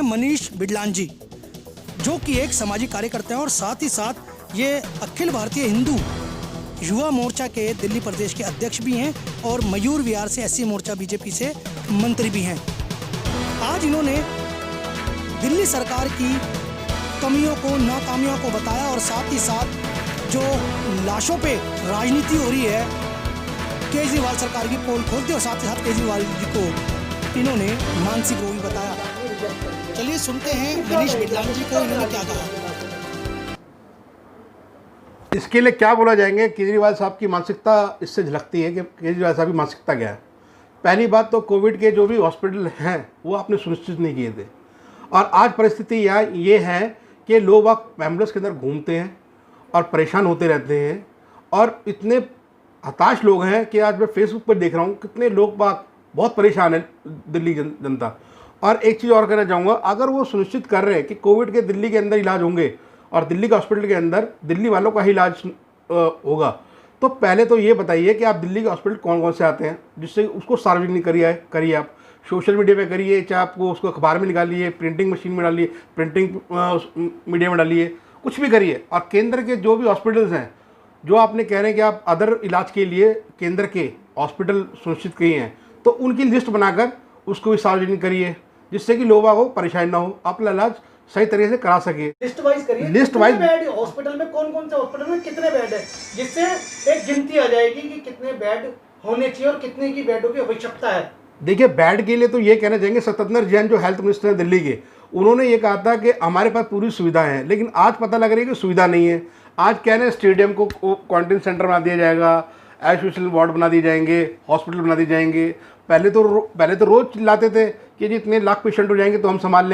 मनीष बिडलान जी, जो कि एक सामाजिक कार्यकर्ता हैं और साथ ही साथ ये अखिल भारतीय हिंदू युवा मोर्चा के दिल्ली प्रदेश के अध्यक्ष भी हैं और मयूर विहार से एससी मोर्चा बीजेपी से मंत्री भी हैं। आज इन्होंने दिल्ली सरकार की कमियों को, नाकामियों को बताया और साथ ही साथ जो लाशों पे राजनीति हो रही है, केजरीवाल सरकार की पोल खोल दी और साथ ही साथ केजरीवाल जी को इन्होंने मानसिक रोगी बताया। चलिए सुनते हैं मनीष बिडलान जी को, इन्होंने क्या कहा। इसके लिए क्या बोला जाएंगे, केजरीवाल साहब की मानसिकता इससे झलकती है कि केजरीवाल साहब की मानसिकता क्या है। पहली बात तो कोविड के जो भी हॉस्पिटल हैं वो आपने सुनिश्चित नहीं किए थे और आज परिस्थिति ये है कि लोग एम्बुलेंस के अंदर घूमते हैं और परेशान होते रहते हैं और इतने हताश लोग हैं कि आज मैं फेसबुक पर देख रहा हूँ कितने लोग बहुत परेशान है दिल्ली जनता। और एक चीज़ और कहना चाहूँगा, अगर वो सुनिश्चित कर रहे हैं कि कोविड के दिल्ली के अंदर इलाज होंगे और दिल्ली के हॉस्पिटल के अंदर दिल्ली वालों का ही इलाज होगा, तो पहले तो ये बताइए कि आप दिल्ली के हॉस्पिटल कौन कौन से आते हैं, जिससे उसको सार्वजनिक करिए आप सोशल मीडिया पे करिए, चाहे आपको उसको अखबार में निकालिए, प्रिंटिंग मशीन में डालिए, प्रिंटिंग मीडिया में डालिए, कुछ भी करिए। और केंद्र के जो भी हॉस्पिटल्स हैं, जो आपने कह रहे हैं कि आप अदर इलाज के लिए केंद्र के हॉस्पिटल सुनिश्चित किए हैं, तो उनकी लिस्ट बनाकर उसको भी सार्वजनिक करिए, जिससे कि लोगों को परेशानी ना हो, अपना इलाज सही तरीके से करा सके। लिस्ट वाइज करिए, लिस्ट वाइज बेड हॉस्पिटल में कौन से हॉस्पिटल में कितने बेड है, जिससे एक गिनती आ जाएगी कि कितने बेड होने चाहिए और कितने की बेडों की आवश्यकता है। देखिए, बेड के लिए तो ये कहना चाहेंगे सत्येंद्र जैन जो हेल्थ मिनिस्टर हैं दिल्ली के, उन्होंने ये कहा था कि हमारे पास पूरी सुविधा है, लेकिन आज पता लग रही है कि सुविधा नहीं है। आज कह रहे हैं स्टेडियम को क्वारंटीन सेंटर बना दिया जाएगा, आइसोलेशन वार्ड बना दिए जाएंगे, हॉस्पिटल बना दिए जाएंगे। पहले तो रोज़ चिल्लाते थे कि जी इतने लाख पेशेंट हो जाएंगे तो हम संभाल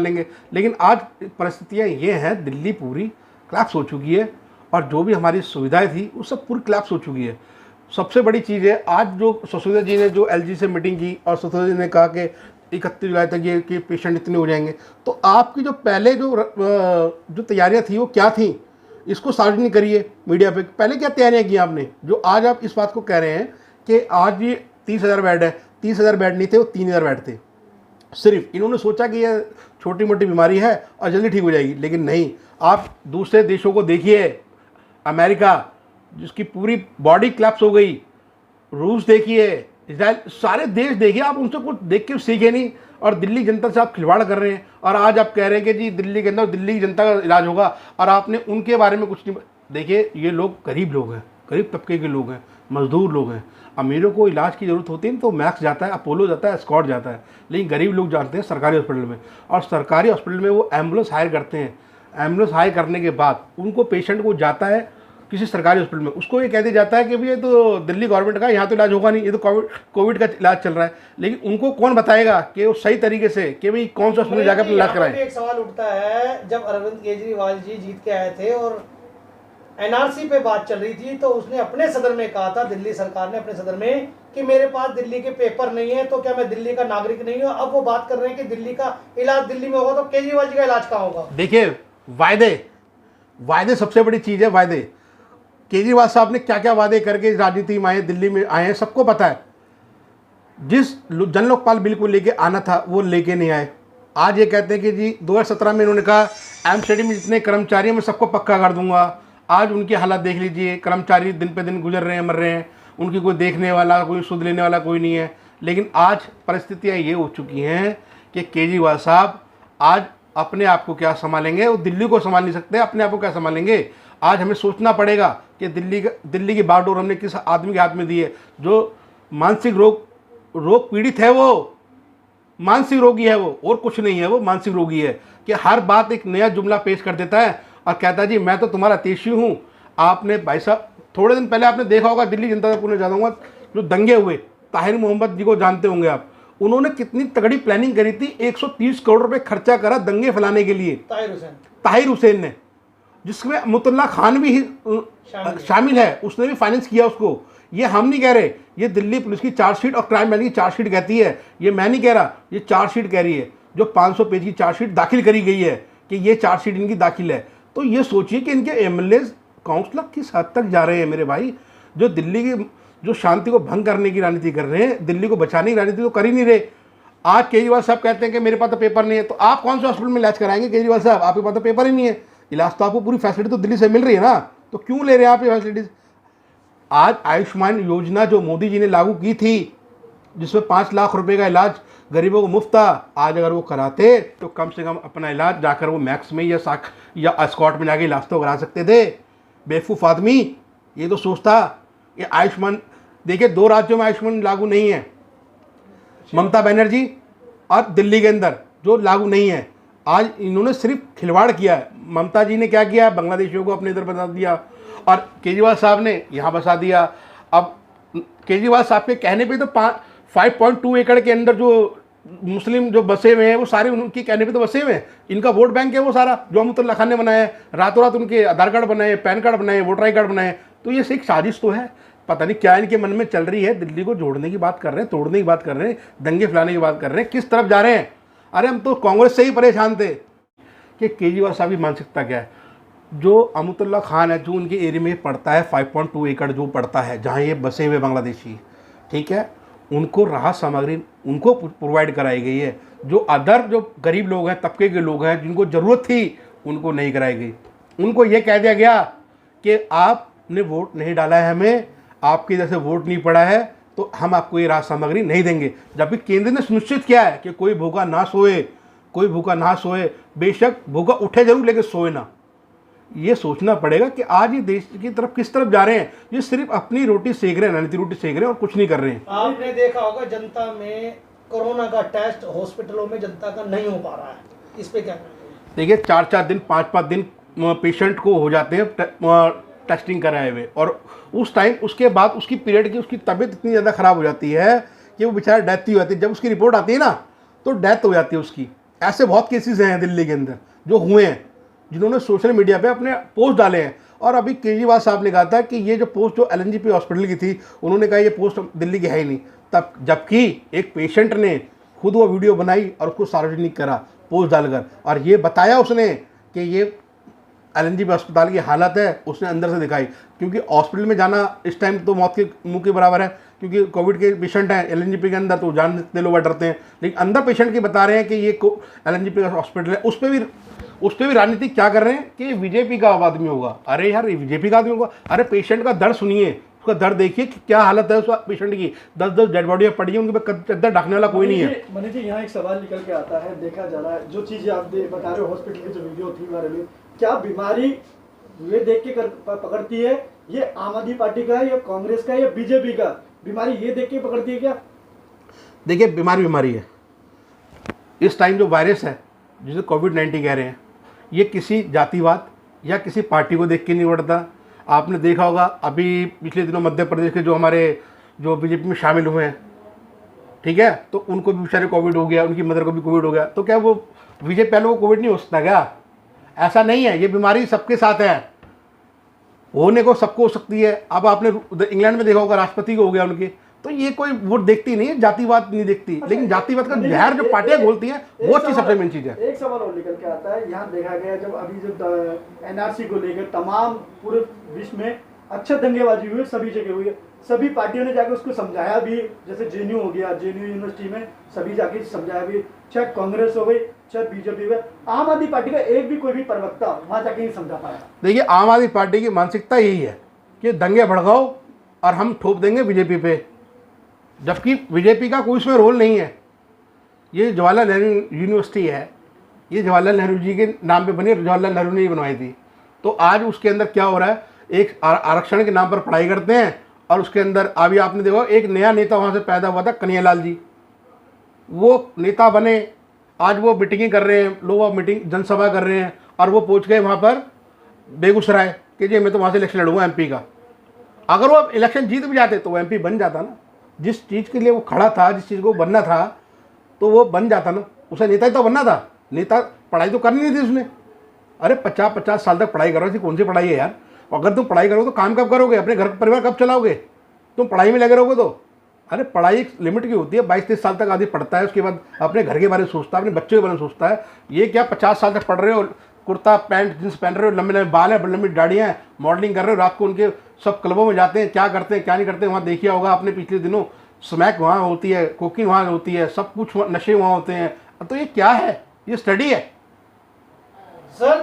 लेंगे, लेकिन आज परिस्थितियाँ ये हैं, दिल्ली पूरी क्लैप्स हो चुकी है और जो भी हमारी सुविधाएं थी वो सब पूरी क्लैप्स हो चुकी है। सबसे बड़ी चीज़ है, आज जो सिसोदिया जी ने जो एलजी से मीटिंग की और सिसोदिया जी ने कहा कि 31 जुलाई तक ये कि पेशेंट इतने हो जाएंगे, तो आपकी जो पहले जो तैयारियां थी वो क्या थी, इसको सार्वजनिक करिए मीडिया पे। पहले क्या तैयारियां की आपने, जो आज आप इस बात को कह रहे हैं कि आज ये 30,000 बेड है। 30,000 बेड नहीं थे, वो 3,000 बेड थे। सिर्फ इन्होंने सोचा कि यह छोटी मोटी बीमारी है और जल्दी ठीक हो जाएगी, लेकिन नहीं। आप दूसरे देशों को देखिए, अमेरिका जिसकी पूरी बॉडी क्लैप्स हो गई, रूस देखिए, इजराइल, सारे देश देखिए, आप उनसे कुछ देख के सीखे नहीं और दिल्ली जनता से आप खिलवाड़ कर रहे हैं। और आज आप कह रहे हैं कि जी दिल्ली के अंदर दिल्ली की जनता का इलाज होगा और आपने उनके बारे में कुछ नहीं। देखिए, ये लोग गरीब लोग हैं, गरीब तबके के लोग हैं, मजदूर लोग हैं। अमीरों को इलाज की ज़रूरत होती है तो मैक्स जाता है, अपोलो जाता है, स्कॉट जाता है, लेकिन गरीब लोग जाते हैं सरकारी हॉस्पिटल में। और सरकारी हॉस्पिटल में वो एम्बुलेंस हायर करते हैं। एम्बुलेंस हायर करने के बाद उनको पेशेंट को जाता है किसी सरकारी हॉस्पिटल में, उसको ये कह दिया जाता है कि भाई ये तो दिल्ली गवर्नमेंट का, यहाँ तो इलाज होगा नहीं, ये तो कोविड का इलाज चल रहा है। लेकिन उनको कौन बताएगा कि वो सही तरीके से कि भाई कौन सा हॉस्पिटल जाकर अपना इलाज कराएं। एक सवाल उठता है, जब अरविंद केजरीवाल जी जीत के आए थे और एनआरसी पे बात चल रही थी, तो उसने अपने सदन में कहा था, दिल्ली सरकार ने अपने सदन में, कि मेरे पास दिल्ली के पेपर नहीं है तो क्या मैं दिल्ली का नागरिक नहीं हूँ। अब वो बात कर रहे हैं कि दिल्ली का इलाज दिल्ली में होगा, तो केजरीवाल जी का इलाज कहाँ होगा। देखिए, वायदे सबसे बड़ी चीज़ है। वायदे, केजरीवाल साहब ने क्या क्या वादे करके राजनीति में आए, दिल्ली में आए हैं, सबको पता है। जिस जन लोकपाल बिल को लेके आना था वो लेके नहीं आए। आज ये कहते हैं कि जी 2017 में इन्होंने कहा एमसीडी में जितने कर्मचारी हैं मैं सबको पक्का कर दूंगा। आज उनकी हालत देख लीजिए, कर्मचारी दिन पे दिन गुजर रहे हैं, मर रहे हैं, उनकी कोई देखने वाला, कोई सुध लेने वाला कोई नहीं है। लेकिन आज परिस्थितियाँ ये हो चुकी हैं कि केजरीवाल साहब आज अपने आप को क्या संभालेंगे, वो दिल्ली को संभाल नहीं सकते, अपने आप को क्या संभालेंगे। आज हमें सोचना पड़ेगा कि दिल्ली की बागडोर हमने किस आदमी के हाथ में दी है, जो मानसिक रोग पीड़ित है, वो मानसिक रोगी है, वो और कुछ नहीं है, वो मानसिक रोगी है कि हर बात एक नया जुमला पेश कर देता है और कहता है जी मैं तो तुम्हारा तेशी हूँ। आपने भाई साहब थोड़े दिन पहले आपने देखा होगा, दिल्ली जनता पूछना चाहूँगा, जो दंगे हुए, ताहिर मोहम्मद जी को जानते होंगे आप, उन्होंने कितनी तगड़ी प्लानिंग करी थी। 130 करोड़ रुपए खर्चा करा दंगे फैलाने के लिए, ताहिर हुसैन ने, जिसमें मुतल्ला खान भी शामिल है, उसने भी फाइनेंस किया उसको। ये हम नहीं कह रहे, ये दिल्ली पुलिस की चार्जशीट और क्राइम ब्रांच की चार्जशीट कहती है, ये मैं नहीं कह रहा, ये चार्जशीट कह रही है, जो 500 पेज की चार्जशीट दाखिल करी गई है कि ये चार्जशीट इनकी दाखिल है। तो ये सोचिए कि इनके एमएलए काउंसलर किस हद तक जा रहे हैं मेरे भाई, जो दिल्ली की जो शांति को भंग करने की राजनीति कर रहे हैं, दिल्ली को बचाने की राजनीति तो कर ही नहीं रहे। आज केजरीवाल साहब कहते हैं कि मेरे पास तो पेपर नहीं है, तो आप कौन से हॉस्पिटल में इलाज कराएंगे केजरीवाल साहब? आपके पास तो पेपर ही नहीं है। इलाज तो आपको पूरी फैसिलिटी तो दिल्ली से मिल रही है ना, तो क्यों ले रहे हैं आप ये फैसिलिटीज? आज आयुष्मान योजना जो मोदी जी ने लागू की थी, जिसमें 5 लाख रुपए का इलाज गरीबों को मुफ्त था, आज अगर वो कराते तो कम से कम अपना इलाज जाकर वो मैक्स में या अस्कॉट में जाके इलाज तो करा सकते थे। बेवकूफ़ आदमी ये तो सोचता कि आयुष्मान, देखिए 2 राज्यों में आयुष्मान लागू नहीं है, ममता बनर्जी और दिल्ली के अंदर जो लागू नहीं है। आज इन्होंने सिर्फ खिलवाड़ किया है। ममता जी ने क्या किया, बांग्लादेशियों को अपने इधर बसा दिया और केजरीवाल साहब ने यहाँ बसा दिया। अब केजरीवाल साहब के कहने पे तो 5.2 एकड़ के अंदर जो मुस्लिम जो बसे हुए हैं वो सारे उनके कहने पे तो बसे हुए हैं। इनका वोट बैंक है वो सारा, जो अमरुल्ला खान ने बनाया है। रातों रात उनके आधार कार्ड बनाए, पैन कार्ड बनाए, वोटर आई कार्ड बनाए। तो ये एक साजिश तो है, पता नहीं क्या इनके मन में चल रही है। दिल्ली को जोड़ने की बात कर रहे हैं, तोड़ने की बात कर रहे हैं, दंगे फैलाने की बात कर रहे हैं, किस तरफ जा रहे हैं? अरे हम तो कांग्रेस से ही परेशान थे कि केजरीवाल साहब की मानसिकता क्या है। जो अमरुल्ला खान है, जो उनके एरिया में पड़ता है 5.2 एकड़ जो पड़ता है, जहाँ ये बसे हुए बांग्लादेशी, ठीक है, उनको राहत सामग्री उनको प्रोवाइड कराई गई है। जो अदर जो गरीब लोग हैं, तबके के लोग हैं, जिनको ज़रूरत थी, उनको नहीं कराई गई। उनको ये कह दिया गया कि आपने वोट नहीं डाला है हमें, आपकी जैसे वोट नहीं पड़ा है, तो हम आपको ये राहत सामग्री नहीं देंगे। जबकि केंद्र ने सुनिश्चित किया है कि कोई भूखा ना सोए, कोई भूखा ना सोए, बेशक भूखा उठे जरूर लेकिन सोए ना। ये सोचना पड़ेगा कि आज ये देश की तरफ किस तरफ जा रहे हैं। ये सिर्फ अपनी रोटी सेक रहे हैं, रणनीति रोटी सेक रहे हैं और कुछ नहीं कर रहे हैं। आपने देखा होगा जनता में कोरोना का टेस्ट हॉस्पिटलों में जनता का नहीं हो पा रहा है, इस पे क्या कहेंगे? देखिए 4-4 दिन 5-5 दिन पेशेंट को हो जाते हैं टेस्टिंग कराए हुए, और उस टाइम उसके बाद उसकी पीरियड की उसकी तबीयत इतनी ज़्यादा ख़राब हो जाती है कि वो बेचारा डेथ ही हो जाती है। जब उसकी रिपोर्ट आती है ना तो डेथ हो जाती है उसकी। ऐसे बहुत केसेस हैं दिल्ली के अंदर जो हुए हैं, जिन्होंने सोशल मीडिया पे अपने पोस्ट डाले हैं। और अभी केजरीवाल साहब ने कहा था कि ये जो पोस्ट जो LNGP हॉस्पिटल की थी, उन्होंने कहा ये पोस्ट दिल्ली की है ही नहीं। तब जबकि एक पेशेंट ने खुद वो वीडियो बनाई और उसको सार्वजनिक करा पोस्ट डालकर, और ये बताया उसने कि ये LNGP अस्पताल की हालत है, उसने अंदर से दिखाई। क्योंकि हॉस्पिटल में जाना इस टाइम तो मौत के मुंह के बराबर है, क्योंकि कोविड के पेशेंट हैं LNGP के अंदर, तो जान सकते लोग डरते हैं। लेकिन अंदर पेशेंट की बता रहे हैं कि ये LNGP हॉस्पिटल है। उस पर भी राजनीति क्या कर रहे हैं कि बीजेपी का आदमी होगा। अरे यार, ये बीजेपी का आदमी होगा? अरे पेशेंट का दर्द सुनिए, उसका दर्द देखिए कि क्या हालत है उस पेशेंट की। 10-10 डेड बॉडियाँ पड़ी हैं, उनके पे चद्दर ढकने वाला कोई नहीं है। मनीष जी, यहाँ एक सवाल निकल के आता है, देखा जा रहा है जो चीज़ें आप बता रहे हो, हॉस्पिटल की जो वीडियो थी वायरल, क्या बीमारी ये देख के पकड़ती है? ये आम आदमी पार्टी का है या कांग्रेस का या बीजेपी का? बीमारी ये देख के पकड़ती है क्या? देखिए बीमारी है। इस टाइम जो वायरस है जिसे कोविड-19 कह रहे हैं, ये किसी जातिवाद या किसी पार्टी को देख के नहीं बढ़ता। आपने देखा होगा अभी पिछले दिनों मध्य प्रदेश के जो हमारे जो बीजेपी में शामिल हुए हैं, ठीक है, तो उनको भी बेचारे कोविड हो गया, उनकी मदर को भी कोविड हो गया। तो क्या वो बीजेपी पहले को कोविड नहीं हो सकता क्या? ऐसा नहीं है, ये बीमारी सबके साथ है, होने को सबको हो सकती है। अब आपने इंग्लैंड में देखा होगा, राष्ट्रपति को हो गया उनके। तो ये कोई वोट देखती नहीं है, जातिवाद नहीं देखती। लेकिन जातिवाद का जहर जो पार्टियां घोलती हैं, वो चीज सबसे मेन चीज है। एक सवाल और निकल के आता है, यहाँ देखा गया जब अभी जो NRC को लेकर तमाम पूरे विश्व में अच्छा दंगेबाजी हुई, सभी जगह हुई, सभी पार्टियों ने जाकर उसको समझाया भी। जैसे JNU हो गया, JNU यूनिवर्सिटी में सभी जाके समझाया भी, चाहे कांग्रेस हो गई चाहे बीजेपी हो, आम आदमी पार्टी का एक भी कोई भी प्रवक्ता वहां जाके नहीं समझा पाया। देखिए आम आदमी पार्टी की मानसिकता यही है कि दंगे भड़काओ और हम ठोप देंगे बीजेपी पे, जबकि बीजेपी का कोई इसमें रोल नहीं है। ये जवाहरलाल नेहरू यूनिवर्सिटी है, ये जवाहरलाल नेहरू जी के नाम पे बनी, जवाहरलाल नेहरू ने ही बनवाई थी। तो आज उसके अंदर क्या हो रहा है, एक आरक्षण के नाम पर पढ़ाई करते हैं, और उसके अंदर अभी आपने देखा एक नया नेता वहाँ से पैदा हुआ था, कन्हैयालाल जी, वो नेता बने। आज वो मीटिंगें कर रहे हैं, लोग मीटिंग जनसभा कर रहे हैं, और वो पहुँच गए वहाँ पर बेगूसराय कि जी मैं तो वहाँ से इलेक्शन लड़ूंगा MP का। अगर वो इलेक्शन जीत भी जाते तो वो MP बन जाता ना। जिस चीज़ के लिए वो खड़ा था, जिस चीज़ को बनना था, तो वो बन जाता ना। उसे नेता ही तो बनना था, नेता पढ़ाई तो करनी नहीं थी उसने। अरे 50-50 साल तक पढ़ाई करो, कौन सी पढ़ाई है यार? अगर तुम पढ़ाई करोगे तो काम कब करोगे, अपने घर परिवार कब चलाओगे? तुम पढ़ाई में लगे रहोगे तो? अरे पढ़ाई एक लिमिट की होती है, 22-23 साल तक आदमी पढ़ता है, उसके बाद अपने घर के बारे में सोचता है, अपने बच्चों के बारे में सोचता है। ये क्या 50 साल तक पढ़ रहे हो, कुर्ता पैंट जींस पहन रहे हो, लंबे लंबे बाल हैं, लंबी दाढ़ियाँ हैं, मॉडलिंग कर रहे हो, रात को उनके सब क्लबों में जाते हैं, क्या करते हैं क्या नहीं करते हैं। वहाँ देखिए होगा आपने पिछले दिनों स्मैक वहाँ होती है, कोकीन वहाँ होती है, सब कुछ नशे वहाँ होते हैं। तो ये क्या है? ये स्टडी है। सर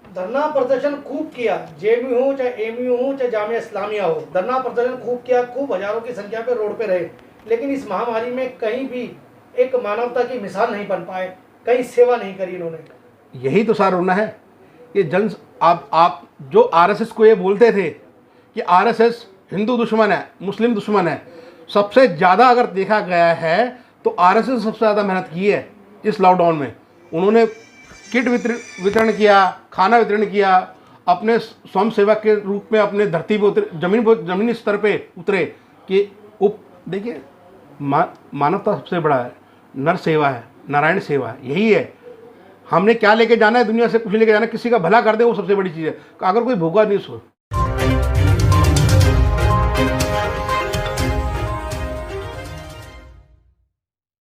धरना प्रदर्शन खूब किया, जेएमयू हो चाहे एमयू हो चाहे जामिया इस्लामिया हो, धरना प्रदर्शन खूब किया, खूब हजारों की संख्या पे रोड पे रहे, लेकिन इस महामारी में कहीं भी एक मानवता की मिसाल नहीं बन पाए, कहीं सेवा नहीं करी इन्होंने। यही तो सार होना है कि आप जो आरएसएस को ये बोलते थे कि आरएसएस हिंदू दुश्मन है, मुस्लिम दुश्मन है, सबसे ज़्यादा अगर देखा गया है तो आरएसएस सबसे ज़्यादा मेहनत की है इस लॉकडाउन में। उन्होंने किट वितरण किया, खाना वितरण किया, अपने स्वयं सेवक के रूप में अपने धरती पे उतरे, जमीनी स्तर पे उतरे कि देखिए मानवता सबसे बड़ा है, नर सेवा है, नारायण सेवा है, यही है। हमने क्या लेके जाना है दुनिया से? कुछ लेके जाना है, किसी का भला कर दे वो सबसे बड़ी चीज़ है। अगर कोई भूखा नहीं सो